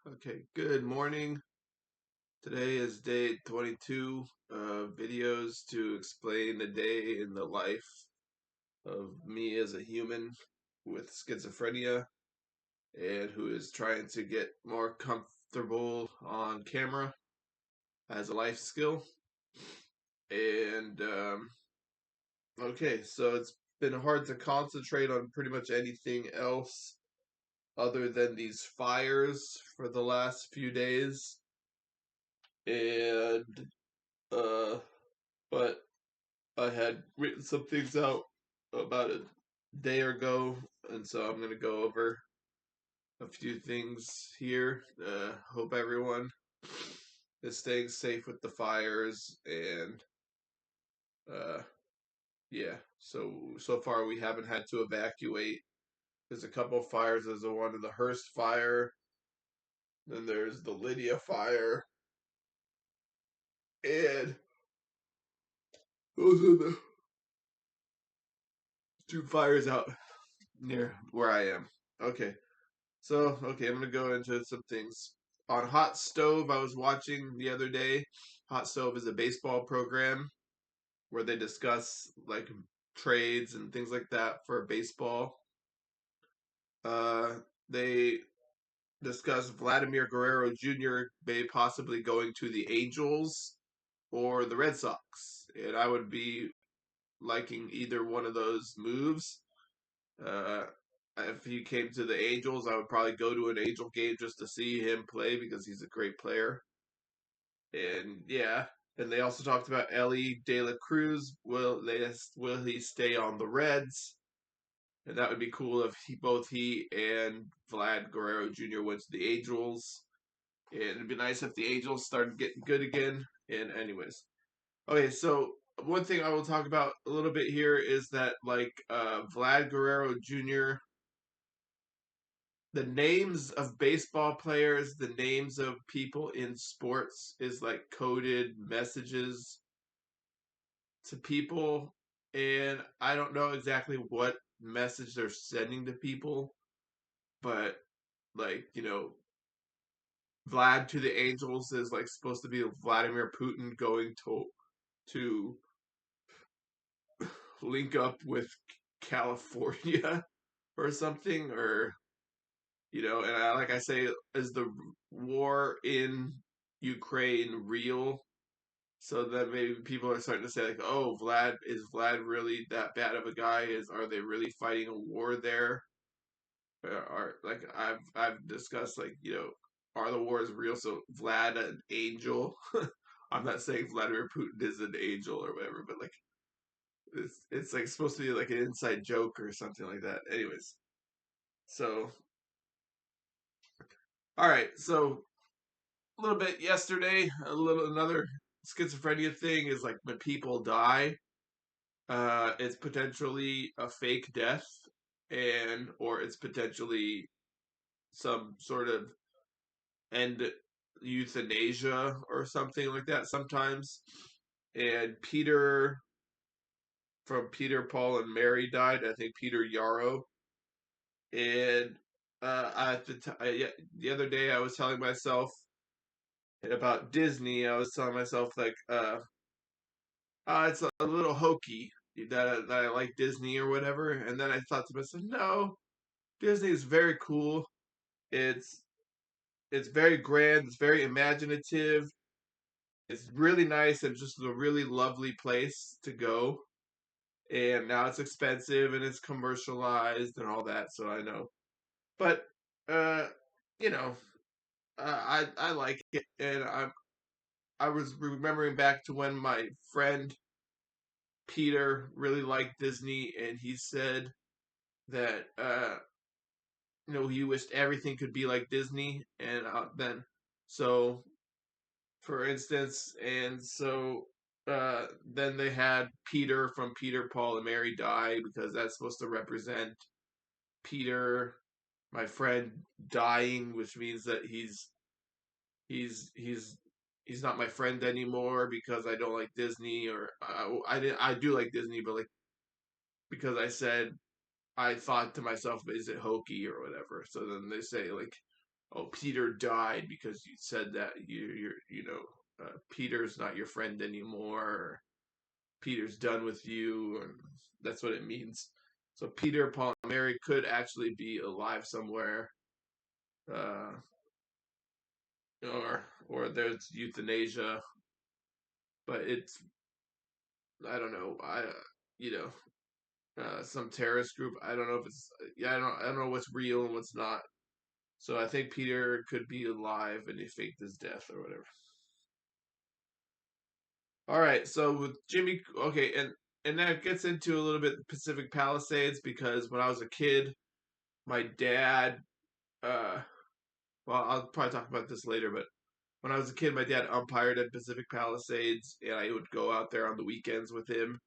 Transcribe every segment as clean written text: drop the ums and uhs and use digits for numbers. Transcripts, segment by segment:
Okay, good morning. Today is day 22 of videos to explain the day in the life of me as a human with schizophrenia and who is trying to get more comfortable on camera as a life skill. And okay, so it's been hard to concentrate on pretty much anything else other than these fires for the last few days. And uh but I had written some things out about a day ago, and so I'm gonna go over a few things here. Hope everyone is staying safe with the fires, and uh, yeah. So far we haven't had to evacuate. There's a couple of fires. There's the one in the Hurst Fire. Then there's the Lydia Fire, and those are the two fires out near where I am. Okay. Okay, I'm gonna go into some things. On Hot Stove, I was watching the other day. Hot Stove is a baseball program where they discuss like trades and things like that for baseball. They discuss Vladimir Guerrero Jr. may possibly going to the Angels or the Red Sox, and I would be liking either one of those moves. Uh, if he came to the Angels, I would probably go to an Angel game just to see him play because he's a great player. And yeah, and they also talked about Ellie De La Cruz. Will he stay on the Reds? And that would be cool if both he and Vlad Guerrero Jr. went to the Angels. And it'd be nice if the Angels started getting good again. And anyways, okay, so one thing I will talk about a little bit here is that Vlad Guerrero Jr., the names of baseball players, the names of people in sports is like coded messages to people, and I don't know exactly what message they're sending to people, but Vlad to the Angels is like supposed to be Vladimir Putin going to link up with California or something, or and like I say, is the war in Ukraine real? So that maybe people are starting to say like, oh, Vlad really that bad of a guy? Are they really fighting a war there? Are like I've discussed like are the wars real? So Vlad an angel? I'm not saying Vladimir Putin is an angel or whatever, but like it's like supposed to be like an inside joke or something like that. Anyways, so all right, so a little bit yesterday, another schizophrenia thing is like when people die, it's potentially a fake death, and or it's potentially some sort of end euthanasia or something like that sometimes. And Peter from Peter, Paul, and Mary died. I think Peter Yarrow. And the other day I was telling myself about Disney. I was telling myself like, it's a little hokey that I like Disney or whatever. And then I thought to myself, no, Disney is very cool. It's it's very grand. It's very imaginative. It's really nice and just a really lovely place to go. And now it's expensive and it's commercialized and all that. So I know, but uh, you know, I like it, and I was remembering back to when my friend Peter really liked Disney, and he said that he wished everything could be like Disney, and then so for instance, and so then they had Peter from Peter, Paul, and Mary die because that's supposed to represent Peter, my friend, dying, which means that he's he's he's not my friend anymore because I don't like Disney, or I do like Disney, but like because I said I thought to myself, is it hokey or whatever? So then they say like oh, Peter died because you said that Peter's not your friend anymore. Or Peter's done with you, and that's what it means. So Peter, Paul, and Mary could actually be alive somewhere, uh, or there's euthanasia, but it's I don't know. You know some terrorist group. I don't know if it's yeah. I don't know what's real and what's not. So I think Peter could be alive and he faked his death or whatever. All right, so with Jimmy, okay, and that gets into a little bit Pacific Palisades because when I was a kid, my dad, uh, well, I'll probably talk about this later, but when I was a kid, my dad umpired at Pacific Palisades, and I would go out there on the weekends with him.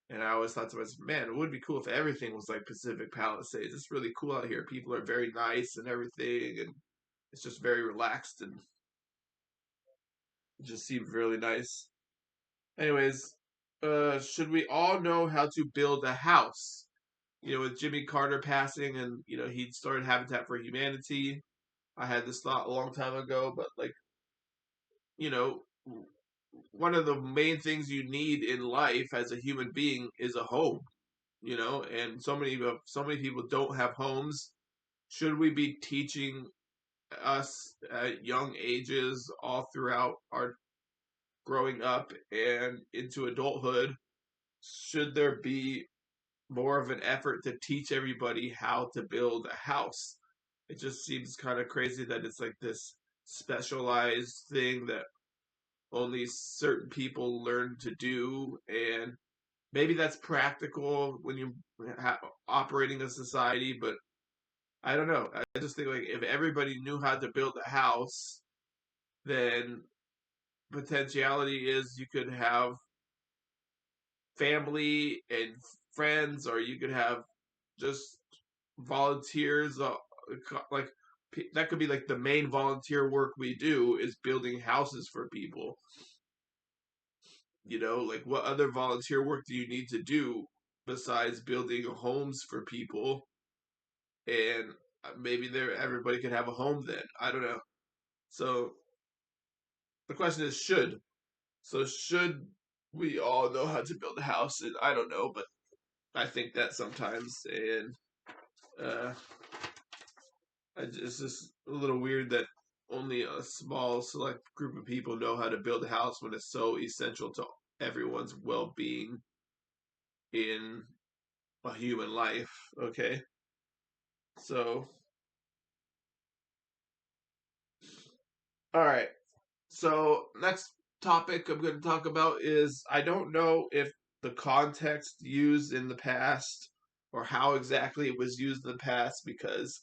And I always thought to myself, man, it would be cool if everything was like Pacific Palisades. It's really cool out here. People are very nice and everything, and it's just very relaxed and it just seemed really nice. Anyways, should we all know how to build a house? With Jimmy Carter passing and, he started Habitat for Humanity. I had this thought a long time ago, but like, you know, one of the main things you need in life as a human being is a home, and so many people don't have homes. Should we be teaching us at young ages all throughout our growing up and into adulthood? Should there be more of an effort to teach everybody how to build a house? It just seems kind of crazy that it's like this specialized thing that only certain people learn to do, and maybe that's practical when you operating a society, but I don't know. I just think like if everybody knew how to build a house, then potentiality is you could have family and friends, or you could have just volunteers. Like that could be like the main volunteer work we do is building houses for people. Like what other volunteer work do you need to do besides building homes for people? And maybe there everybody could have a home then. I don't know. So the question is should. So should we all know how to build a house? And I don't know, but I think that sometimes, and uh, it's just a little weird that only a small select group of people know how to build a house when it's so essential to everyone's well-being in a human life. Okay, so all right. So next topic I'm going to talk about is I don't know if the context used in the past or how exactly it was used in the past because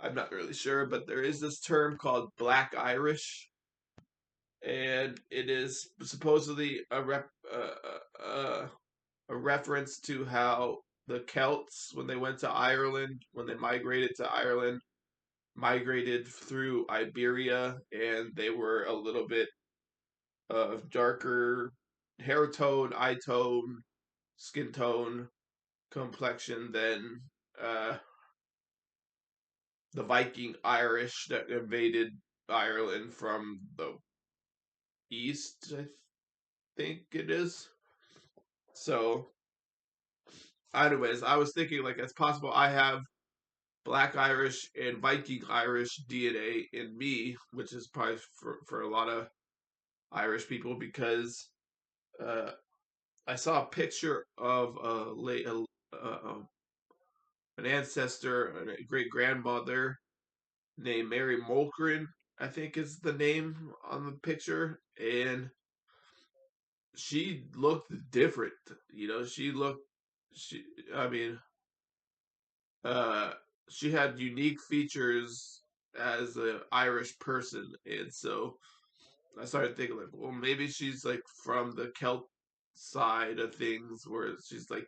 I'm not really sure, but there is this term called Black Irish, and it is supposedly a reference to how the Celts, when they went to Ireland, when they migrated to Ireland, migrated through Iberia, and they were a little bit of darker hair tone, eye tone, skin tone, complexion than uh, the Viking Irish that invaded Ireland from the east, I think it is. So, anyways, I was thinking like it's possible I have Black Irish and Viking Irish DNA in me, which is probably for a lot of Irish people because uh, I saw a picture of an ancestor, a great grandmother named Mary Mulkrin, I think is the name on the picture, and she looked different. She, I mean, uh, she had unique features as an Irish person, and so I started thinking like, well, maybe she's like from the Celt side of things, where she's like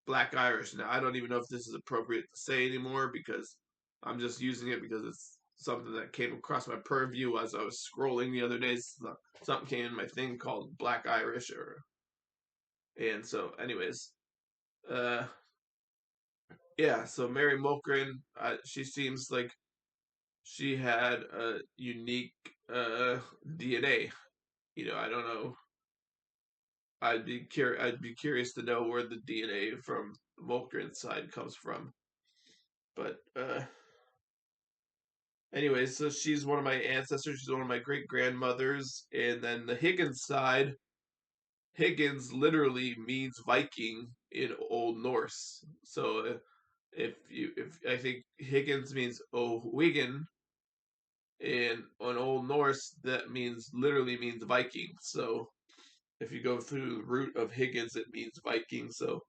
Black Irish. Now I don't even know if this is appropriate to say anymore because I'm just using it because it's something that came across my purview as I was scrolling the other day. Something came in my thing called Black Irish, and so, anyways, uh, yeah. So Mary Mulkrin, she seems like she had a unique DNA. I don't know. I'd be curious to know where the DNA from Molgren's side comes from. But anyways, so she's one of my ancestors. She's one of my great grandmothers, and then the Higgins side. Higgins literally means Viking in Old Norse. So if I think Higgins means O'Wigan, and on Old Norse that means literally means Viking. So if you go through the root of Higgins, it means Viking. So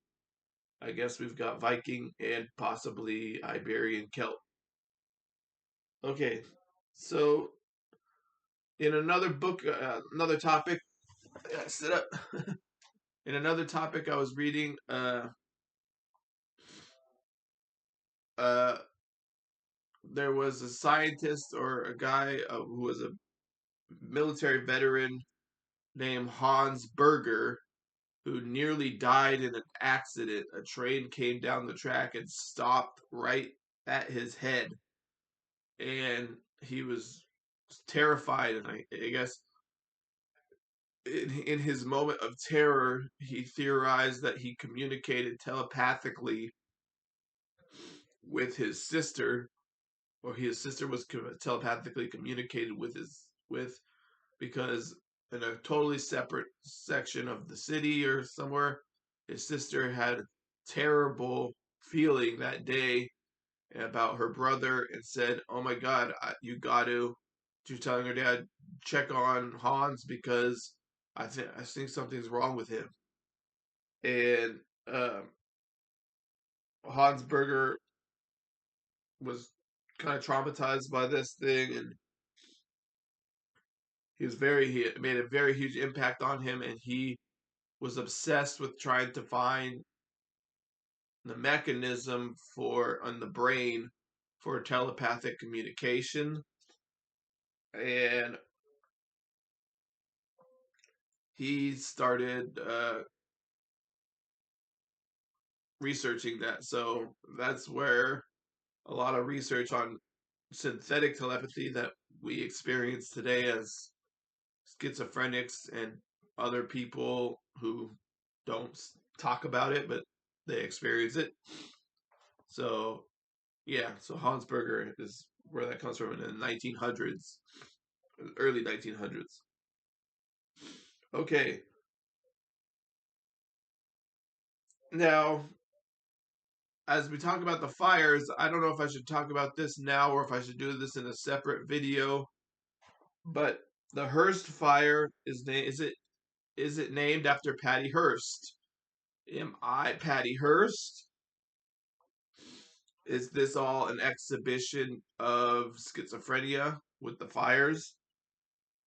I guess we've got Viking and possibly Iberian Celt. Okay, so in another book, another topic, sit up. In another topic, I was reading. Uh, there was a scientist or a guy who was a military veteran named Hans Berger who nearly died in an accident. A train came down the track and stopped right at his head, and he was terrified. And I guess in his moment of terror, he theorized that he communicated telepathically with his sister, or his sister was telepathically communicated with because in a totally separate section of the city or somewhere, his sister had a terrible feeling that day about her brother and said, "Oh my God, you got to." She was telling her dad, "Check on Hans because I think something's wrong with him." And Hans Berger was kind of traumatized by this thing, and he made a very huge impact on him, and he was obsessed with trying to find the mechanism for on the brain for telepathic communication, and he started researching that. So that's where a lot of research on synthetic telepathy that we experience today as schizophrenics and other people who don't talk about it, but they experience it. So yeah, so Hans Berger is where that comes from in the 1900s, early 1900s. Okay, now as we talk about the fires, I don't know if I should talk about this now or if I should do this in a separate video. But the Hurst Fire is it named after Patty Hearst? Am I Patty Hearst? Is this all an exhibition of schizophrenia with the fires?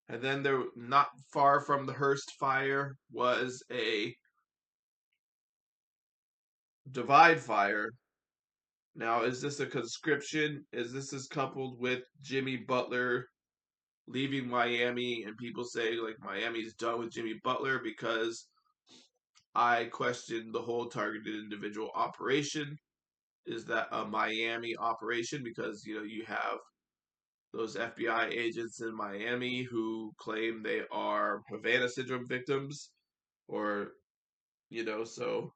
And then there, not far from the Hurst Fire, was a Divide Fire. Now, is this a conscription? Is coupled with Jimmy Butler leaving Miami, and people say like Miami's done with Jimmy Butler because I question the whole targeted individual operation. Is that a Miami operation? Because you have those FBI agents in Miami who claim they are Havana syndrome victims, or so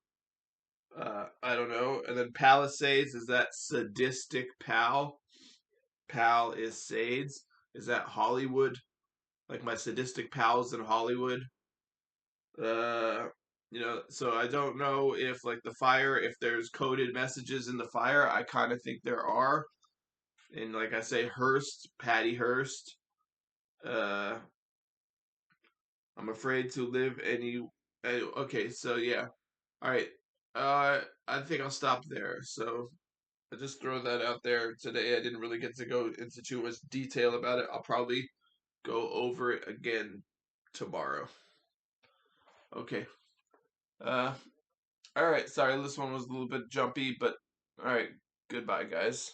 I don't know. And then Palisades, is that sadistic pal? Pal is Sades. Is that Hollywood? Like my sadistic pals in Hollywood? Uh, so I don't know if like the fire, if there's coded messages in the fire. I kind of think there are. And like I say, Hurst, Patty Hurst. Uh, I'm afraid to live Okay, so yeah. All right. I think I'll stop there. So I just throw that out there today. I didn't really get to go into too much detail about it. I'll probably go over it again tomorrow. Okay. Uh, all right. Sorry, this one was a little bit jumpy, but all right. Goodbye, guys.